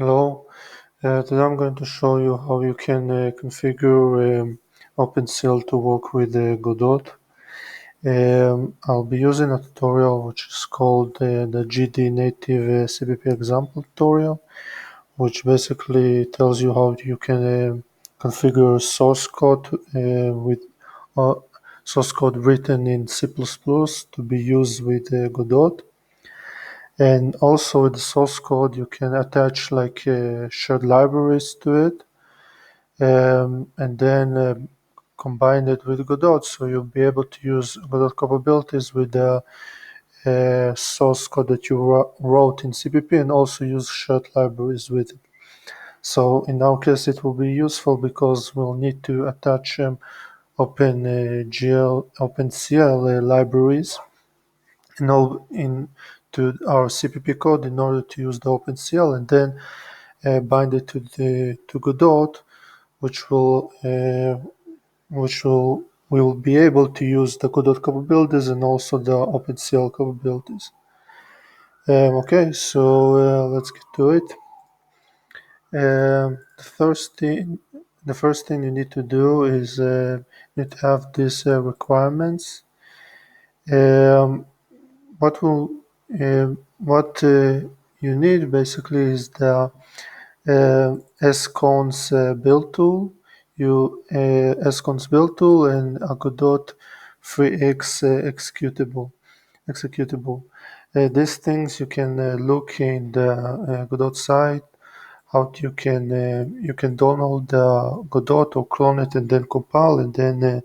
Hello, today I'm going to show you how you can configure OpenCL to work with Godot. I'll be using a tutorial which is called the GD native CPP example tutorial, which basically tells you how you can configure source code with uh, source code written in C++ to be used with Godot. And also with the source code, you can attach like shared libraries to it, and then combine it with Godot. So you'll be able to use Godot capabilities with the source code that you wrote in CPP, and also use shared libraries with it. So in our case, it will be useful because we'll need to attach OpenCL libraries to our CPP code in order to use the OpenCL, and then bind it to Godot, which we will be able to use the Godot capabilities and also the OpenCL capabilities. Okay, so let's get to it. The first thing you need to do is you need to have these requirements. Um, what will what you need basically is the scons build tool, scons build tool, and a Godot 3x executable. These things you can look in the Godot site. You can download the Godot or clone it and then compile, and then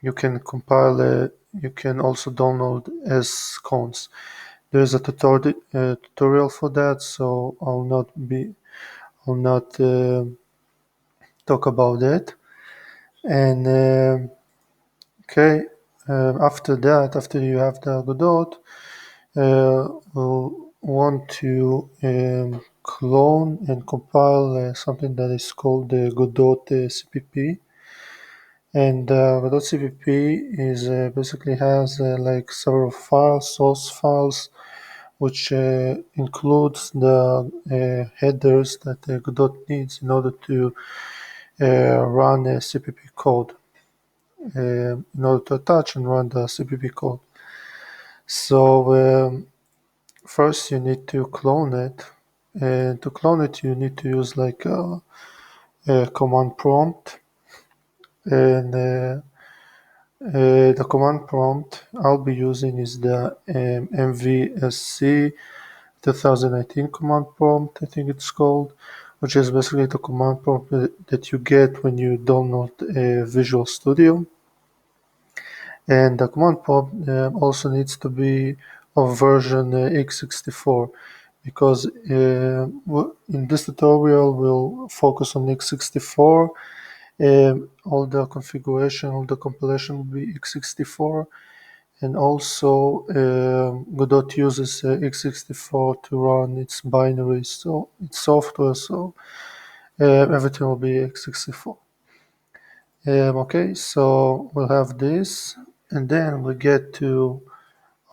you can compile. You can also download scons. There's a tutorial for that, so I'll not talk about it. And okay, after you have the Godot, we'll want to clone and compile something that is called the godot-cpp. And godot-cpp is basically has like several files, source files, which includes the headers that Godot needs in order to run a CPP code, in order to attach and run the CPP code. So first you need to clone it, and to clone it you need to use like a command prompt, and the command prompt I'll be using is the MVSC 2019 command prompt, I think it's called, which is basically the command prompt that you get when you download Visual Studio. And the command prompt also needs to be of version x64, because in this tutorial we'll focus on x64. All the configuration, all the compilation will be x64, and also Godot uses x64 to run its binaries, so its software, so everything will be x64. Okay, so we'll have this, and then we get to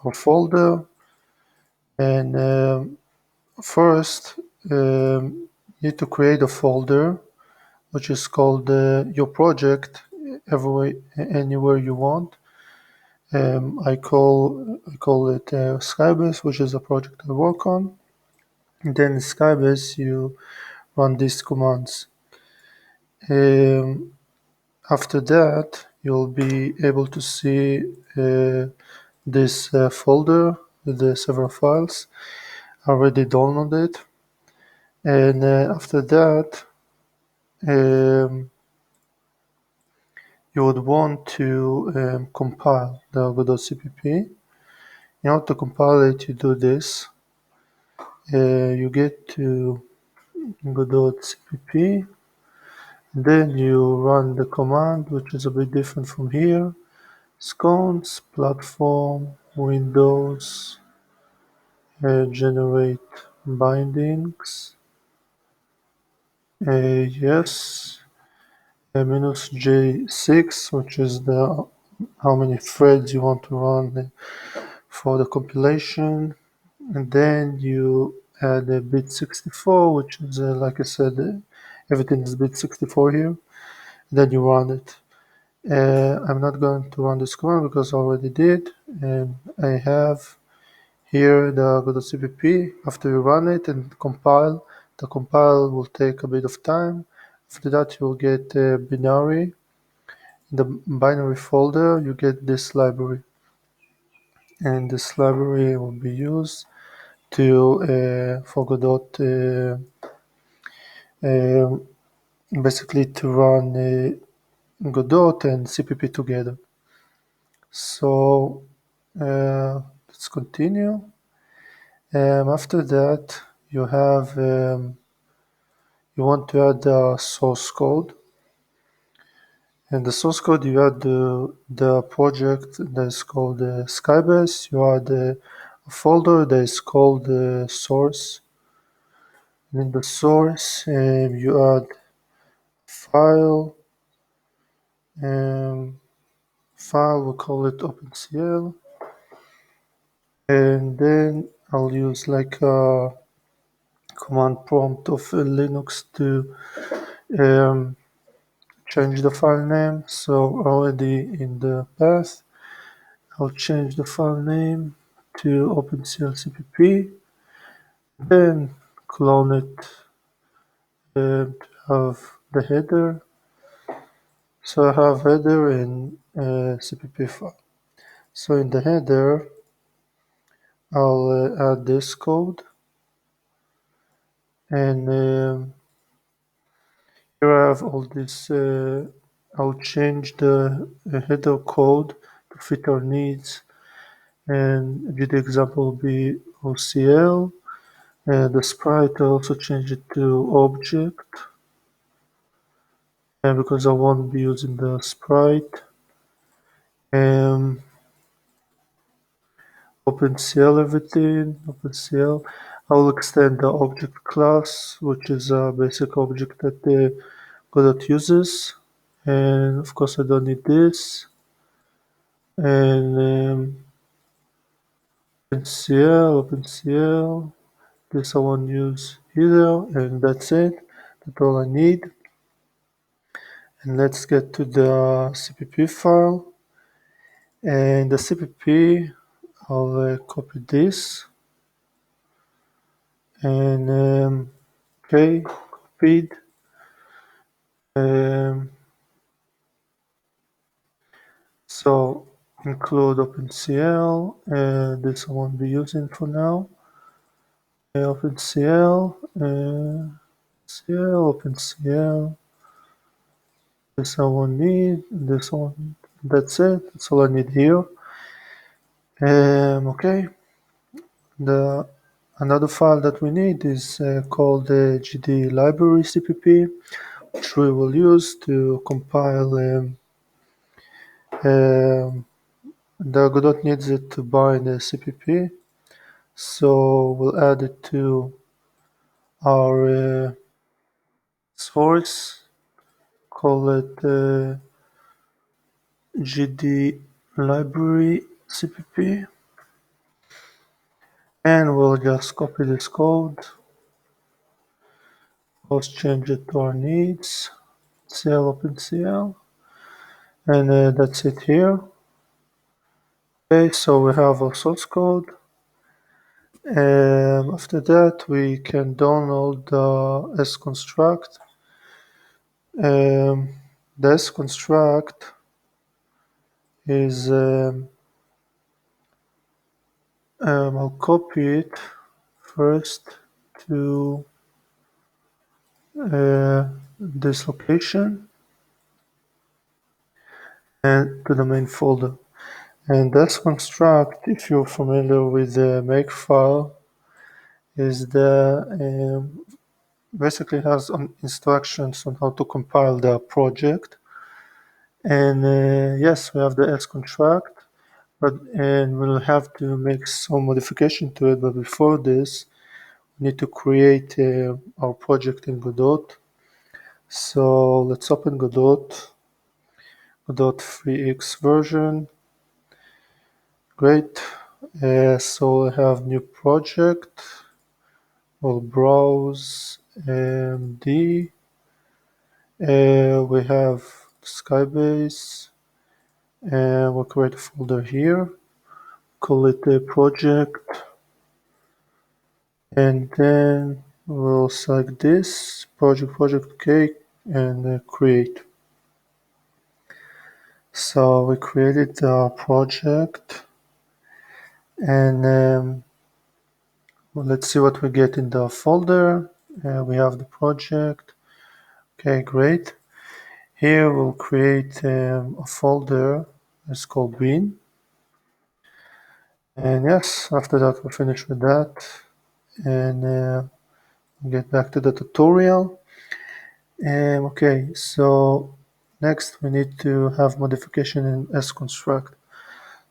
our folder, and first you need to create a folder which is called your project, anywhere you want. I call it Skybase, which is a project I work on. And then in Skybase you run these commands. After that, you'll be able to see this folder with the several files. I already downloaded, and after that, um, you would want to compile the godot-cpp. In order to compile it, you do this. You get to godot-cpp, then you run the command, which is a bit different from here. Scones, platform, Windows, generate bindings. Yes, minus J6, which is the how many threads you want to run for the compilation, and then you add a bit 64, which is like I said, everything is bit 64 here. Then you run it. I'm not going to run this command because I already did, and I have here the godot-cpp. After you run it and compile, the compile will take a bit of time. After that, you will get a binary. In the binary folder, you get this library, and this library will be used to for Godot, basically to run Godot and CPP together. So let's continue. After that, you have you want to add the source code. And the source code, you add the project that is called Skybase. You add a folder that is called source. And in the source, you add file. File, we call it OpenCL. And then I'll use like a command prompt of Linux to change the file name. So already in the path, I'll change the file name to OpenCL CPP, then clone it to have the header. So I have header in CPP file. So in the header, I'll add this code, and here I have all this. I'll change the header code to fit our needs, and the example will be OCL. The sprite I also change it to object, and because I won't be using the sprite. OpenCL everything, OpenCL. I'll extend the object class, which is a basic object that the Godot uses. And of course I don't need this. And OpenCL, this I won't use either, and that's it. That's all I need. And let's get to the CPP file. And the CPP, I'll copy this. And okay, copied. Um, so include OpenCL. This I won't be using for now. OpenCL, OpenCL. This I won't need. This one. That's it. That's all I need here. Okay. The another file that we need is called the GD library CPP, which we will use to compile. The Godot needs it to bind the CPP, so we'll add it to our source, call it GD library CPP, and we'll just copy this code, let's change it to our needs, CL OpenCL, and that's it here. Okay, so we have our source code. After that, we can download the S-construct. The S-construct is, I'll copy it first to this location and to the main folder. And this construct, if you're familiar with the makefile, is basically has instructions on how to compile the project. And yes, we have the S contract, and we'll have to make some modification to it. But before this, we need to create our project in Godot. So let's open Godot 3x version. Great. So I have new project. we'll browse D. We have Skybase, and we'll create a folder here, call it a project, and then we'll select this project, okay, and create. So we created the project, and well, let's see what we get in the folder. We have the project. Okay, great. Here we'll create a folder. It's called bin. And yes, after that we'll finish with that, and get back to the tutorial. Okay, so next we need to have modification in sconstruct.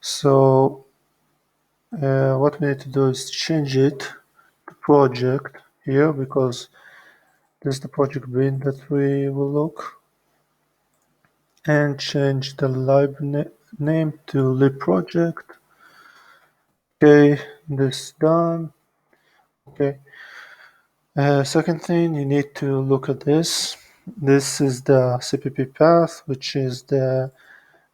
So what we need to do is change it to project here, because this is the project bin that we will look, and change the name to lib project. Okay, this done. Okay. Second thing, you need to look at this. This is the CPP path, which is the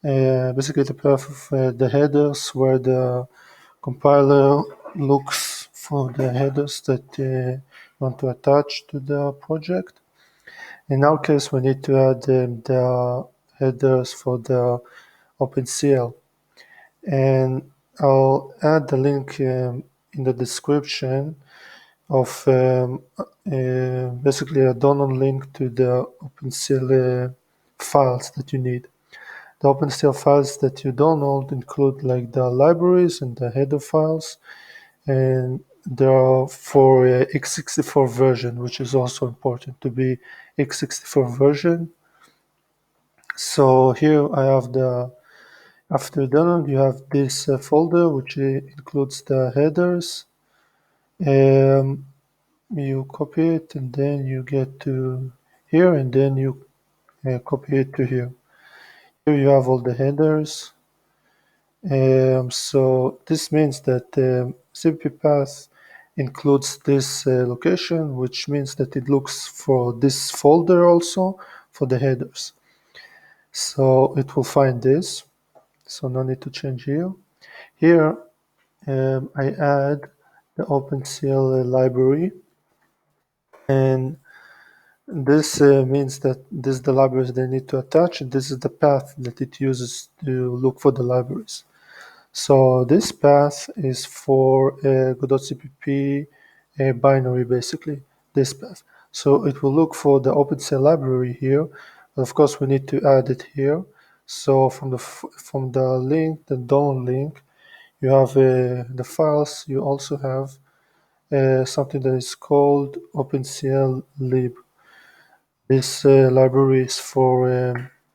basically the path of the headers, where the compiler looks for the headers that you want to attach to the project. In our case, we need to add the headers for the OpenCL, and I'll add the link in the description of basically a download link to the OpenCL files that you need. The OpenCL files that you download include like the libraries and the header files, and they are for x64 version, which is also important to be x64 version. So here I have after download you have this folder, which includes the headers. You copy it, and then you get to here, and then you copy it to here. Here you have all the headers. So this means that CPP path includes this location, which means that it looks for this folder also for the headers. So it will find this, so no need to change here. Here I add the OpenCL library, and this means that this is the libraries they need to attach, and this is the path that it uses to look for the libraries. So this path is for godot-cpp binary, basically, this path. So it will look for the OpenCL library here, but of course we need to add it here. So from the link, the download link, you have the files. You also have something that is called OpenCL lib. This library is for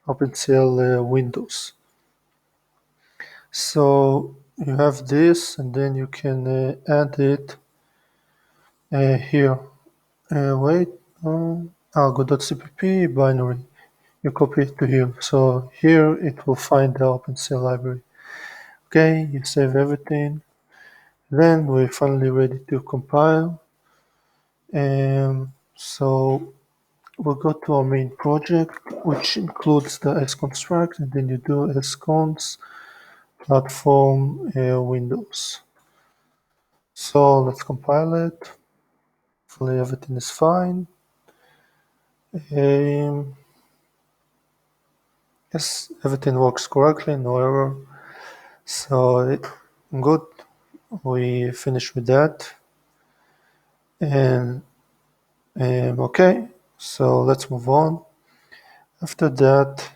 OpenCL Windows. So you have this, and then you can add it here. Wait, godot-cpp binary. You copy it to here. So here it will find the OpenCL library. Okay, you save everything. Then we're finally ready to compile. So we'll go to our main project, which includes the sconstruct, and then you do sconst platform Windows. So let's compile it. Hopefully everything is fine. Yes, everything works correctly, no error. So good. We finished with that. And okay, so let's move on. After that,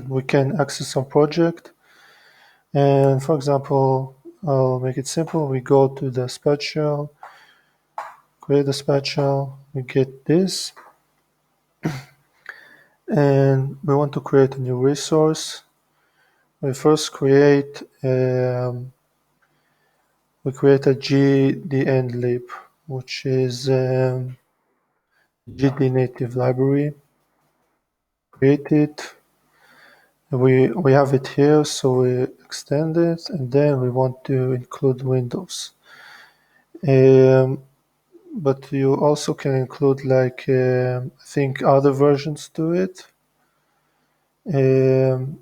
we can access our project. And for example, I'll make it simple. We go to the spatial, create a spatial, we get this, and we want to create a new resource. We first create a GD lib, which is GD native library. Create it. We have it here, so we extend it, and then we want to include Windows. but you also can include like I think other versions to it. Um,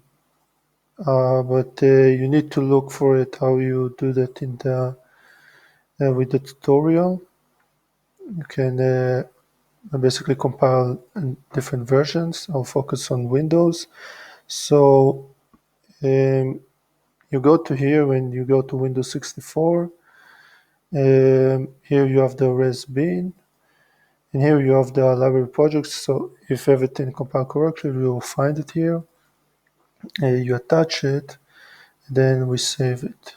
but you need to look for it how you do that in the with the tutorial. You can basically compile different versions. I'll focus on Windows. So um, you go to here when you go to Windows 64. Here you have the res bin, and here you have the library projects. So if everything compiled correctly, you will find it here. You attach it, then we save it.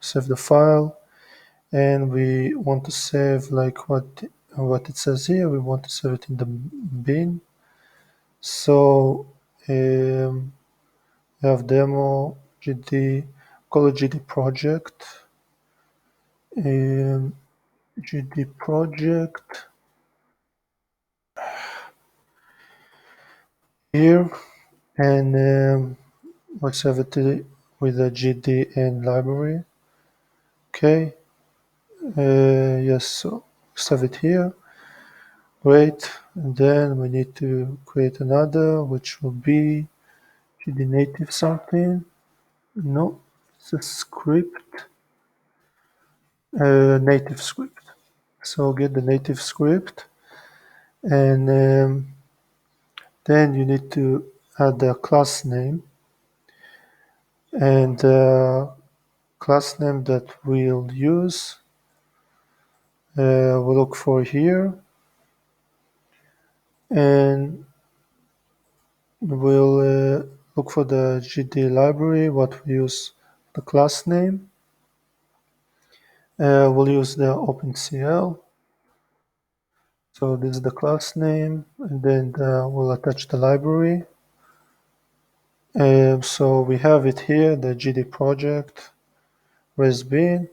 Save the file, and we want to save like what it says here. We want to save it in the bin. So we have demo gd, call it gd project, gd project here, and let's have it with the gdn library. Okay, yes, so save it here. Great, and then we need to create another, which will be gd native something. No, it's a script, native script. So get the native script, and then you need to add the class name, and the class name that we'll use, we'll look for here, and we'll look for the GD library, what we use the class name. We'll use the OpenCL. So this is the class name, and then we'll attach the library. So we have it here, the GD project, res bin.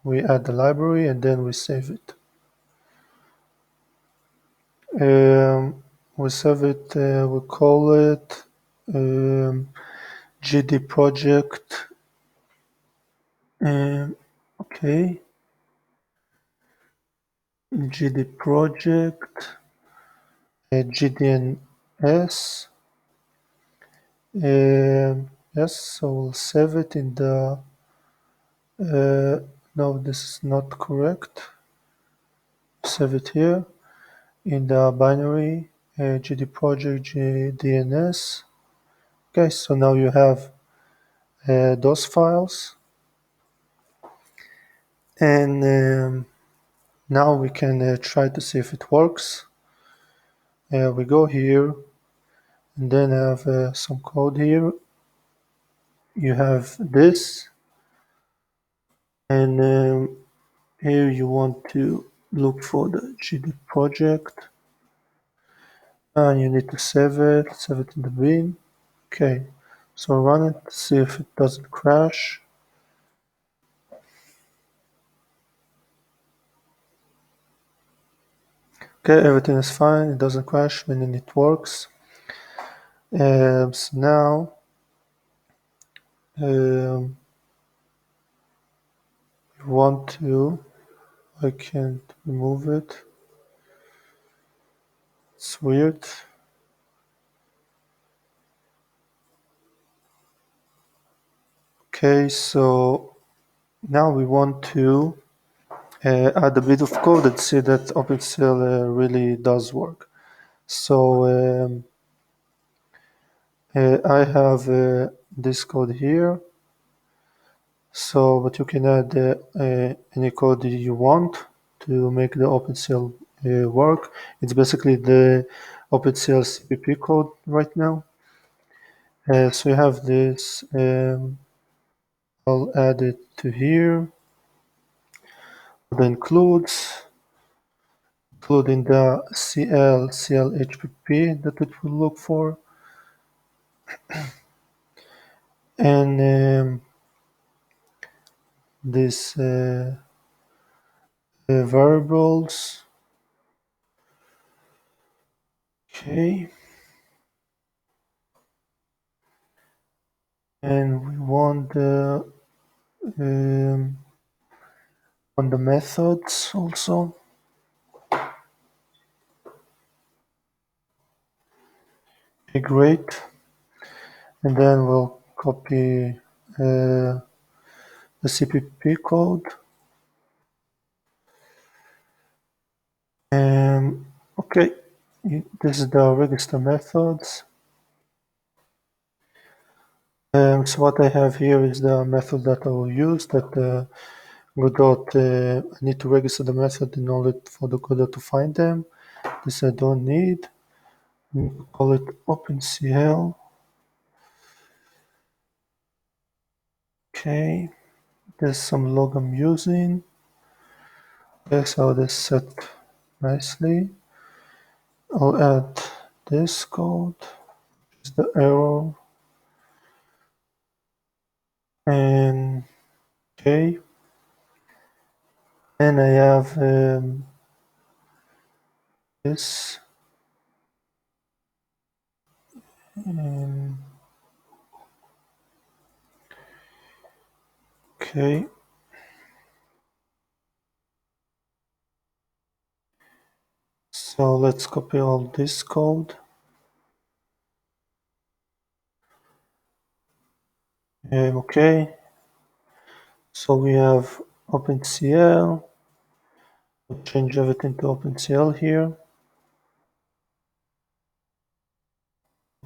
We add the library, and then we save it. We save it, we call it GD project. Okay, GD project, GDNS. Yes, so we'll save it in the. No, this is not correct. Save it here in the binary GD project GDNS. Okay, so now you have those files, and now we can try to see if it works. We go here, and then have some code here. You have this, and here you want to look for the GD project, and you need to save it in the bin. Okay, so run it, see if it doesn't crash. Okay, everything is fine, it doesn't crash, meaning it works. So now you want to, I can't remove it, it's weird. Okay, so now we want to add a bit of code and see that OpenCL really does work. So I have this code here. So, but you can add any code you want to make the OpenCL work. It's basically the OpenCL CPP code right now. So you have this. I'll add it to here. It includes including the CLHPP that it will look for, and these variables. Okay, and we want um, on the methods also. Okay, great. And then we'll copy the CPP code. Okay, this is the register methods. So what I have here is the method that I will use, that Godot, I need to register the method in order for the Godot to find them. This I don't need. Call it OpenCL. Okay, there's some log I'm using. Okay, so this set nicely. I'll add this code, is the error, and okay. And I have this. Um, okay, so let's copy all this code. Okay, so we have OpenCL. We'll change everything to OpenCL here.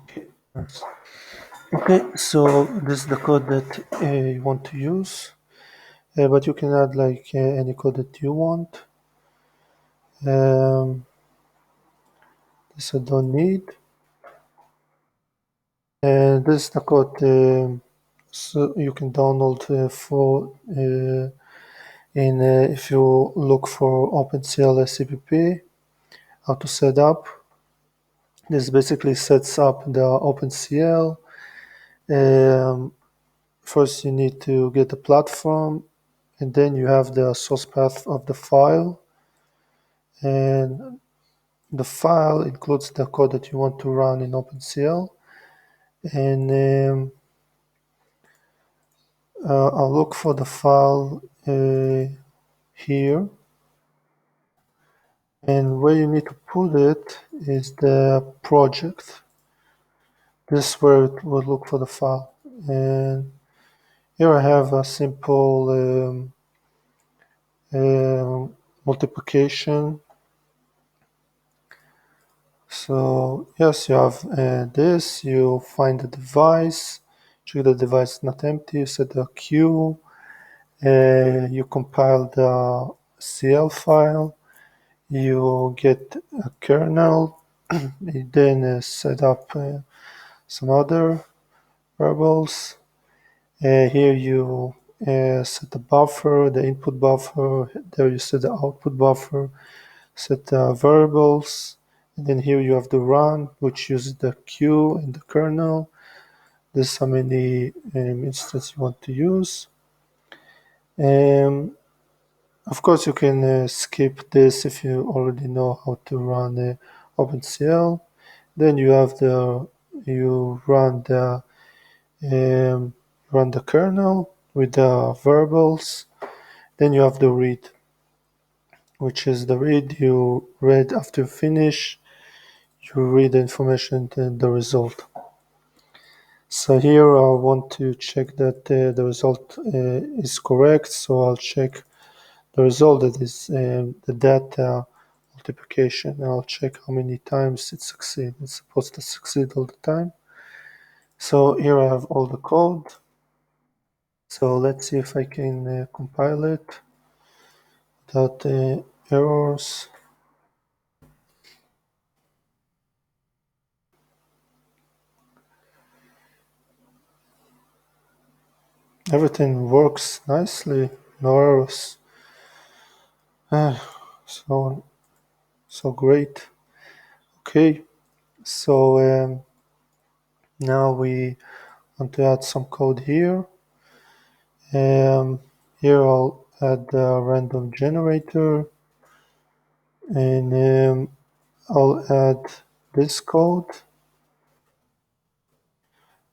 Okay, okay, so this is the code that you want to use, but you can add like any code that you want. This I don't need. And this is the code so you can download for if you look for OpenCL cpp, how to set up. This basically sets up the OpenCL. Um, First you need to get the platform, and then you have the source path of the file, and the file includes the code that you want to run in OpenCL. And I'll look for the file here, and where you need to put it is the project. This is where it will look for the file. And here I have a simple multiplication. So yes, you have this, you find the device, check the device is not empty, you set the queue, you compile the CL file, you get a kernel, you then set up some other variables. Here you set the buffer, the input buffer, there you set the output buffer, set the variables, and then here you have the run, which uses the queue in the kernel. This is how many instances you want to use. Of course, you can skip this if you already know how to run OpenCL. Then you run the kernel with the variables. Then you have the read, which is the read you read after you finish. You read the information and the result. So here I want to check that the result is correct. So I'll check the result, that is the data multiplication. I'll check how many times it succeeds. It's supposed to succeed all the time. So here I have all the code. So let's see if I can compile it without errors. Everything works nicely, no errors. So great. Okay, so now we want to add some code here. Here I'll add the random generator, and I'll add this code.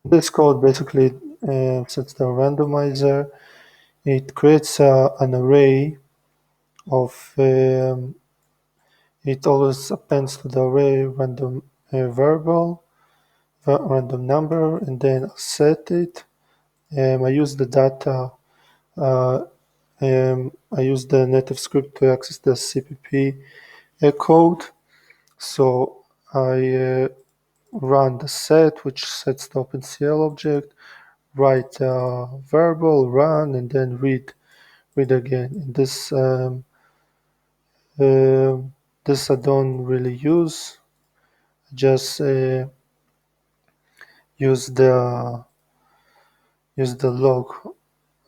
This code basically sets the randomizer. It creates an array of, it always appends to the array random variable, random number, and then I set it. I use the data. I use the native script to access the CPP code. So I run the set, which sets the OpenCL object, write a variable, run, and then read again. And this I don't really use. Just use the log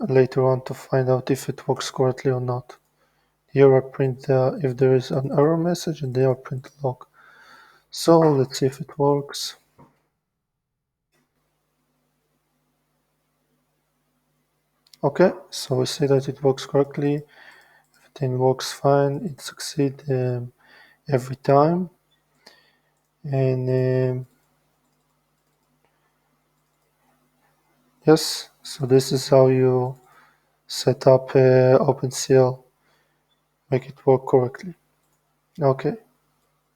later on to find out if it works correctly or not. Here I print if there is an error message, and there I print log. So let's see if it works. Okay, so we see that it works correctly. Everything works fine. It succeeds every time. And yes, so this is how you set up OpenCL, make it work correctly. Okay.